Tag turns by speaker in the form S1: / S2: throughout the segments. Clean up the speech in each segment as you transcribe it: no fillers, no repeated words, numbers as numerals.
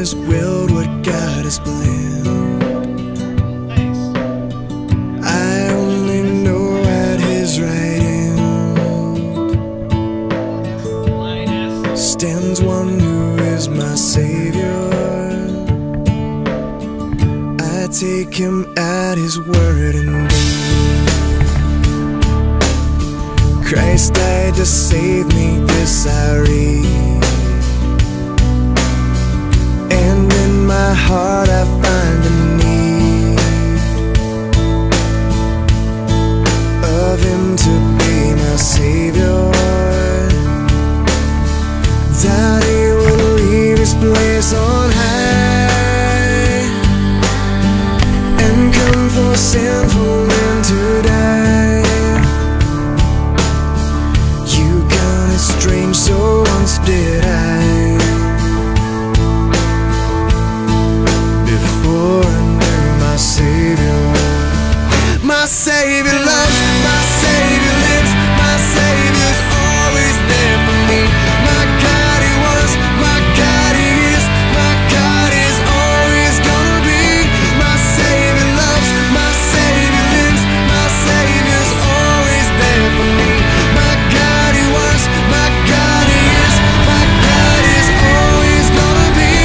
S1: has willed what God has planned. I only know at His right hand stands one who is my Savior. I take Him at His word and believe Christ died to save me, this I read. And in my heart I find a need of Him to be my Savior, that He would leave His place on high and come for sinful men to die. You counted strange, so once did I. My Savior loves, my Savior lives, my Savior's always there for me. My God, He was, my God, He is, my God is always gonna be. My Savior loves, my Savior lives, my Savior's always there for me. My God, He was, my God, He is, my God is always gonna be.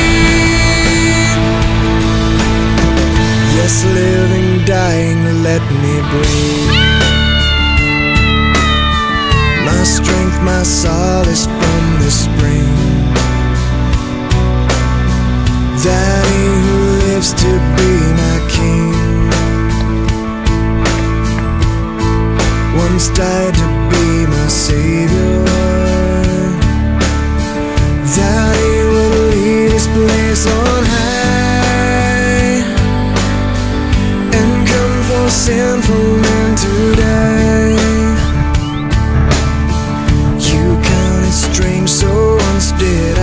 S1: Yes, living, dying, let me breathe. My strength, my solace from the spring, that He who lives to be my King once died to be my Savior, that He will leave His place on high and come for sinful men to die. You counted strange, so once did I.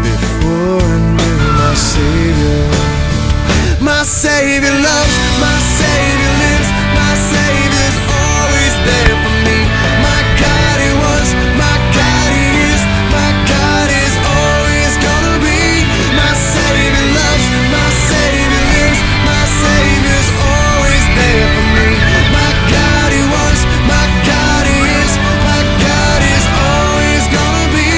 S1: Before I knew my Savior. My Savior loves, my Savior lives, my Savior's always there for me. My God, He was, my God, He is, my God is always gonna be. My Savior loves, my Savior lives, my Savior's always there for me. My God, He was, my God, He is, my God is always gonna be.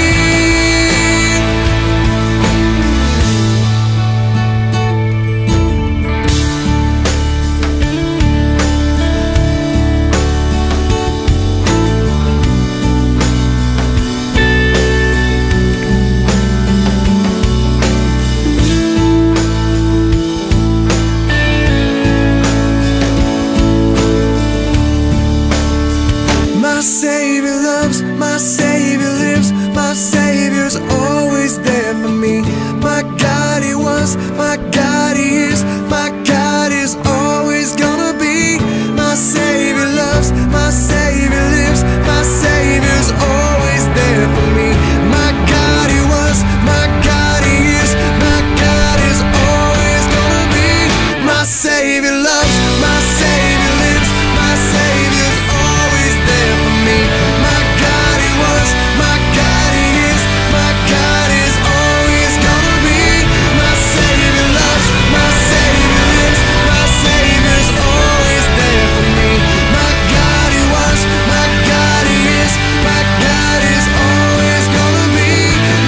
S1: My Savior loves, my Savior lives, my Savior's always there for me. My God, He was, my God, He is, my God is always gonna be. My Savior loves, my Savior lives, my Savior's always there for me. My God, He was, my God, He is, my God is always gonna be. My Savior loves, my Savior lives, my Savior's always there for me. My God, He was, my God, He is, my God is always gonna be. My Savior loves, my Savior lives, my Savior's always there for me. My God, He was, my God, He is, my God is always gonna be.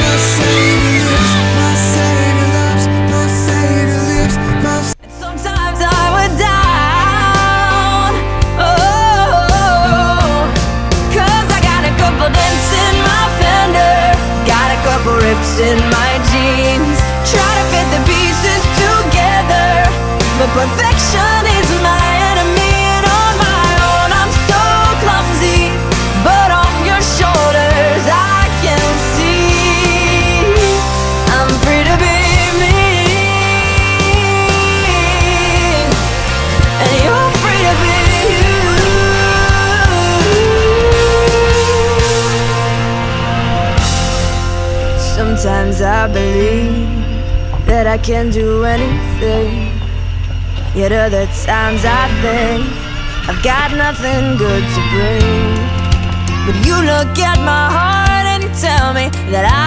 S1: My Savior lives, my Savior loves, my Savior lives, my
S2: Sometimes I would down, oh, 'cause I got a couple dents in my fender, got a couple rips in my jeans, try to fit the pieces together, but perfection is my enemy, and on my own I'm so clumsy, but on your shoulders I can see I'm free to be me. And you're free to be you. Sometimes I believe that I can do anything, yet other times I think I've got nothing good to bring. But you look at my heart and you tell me that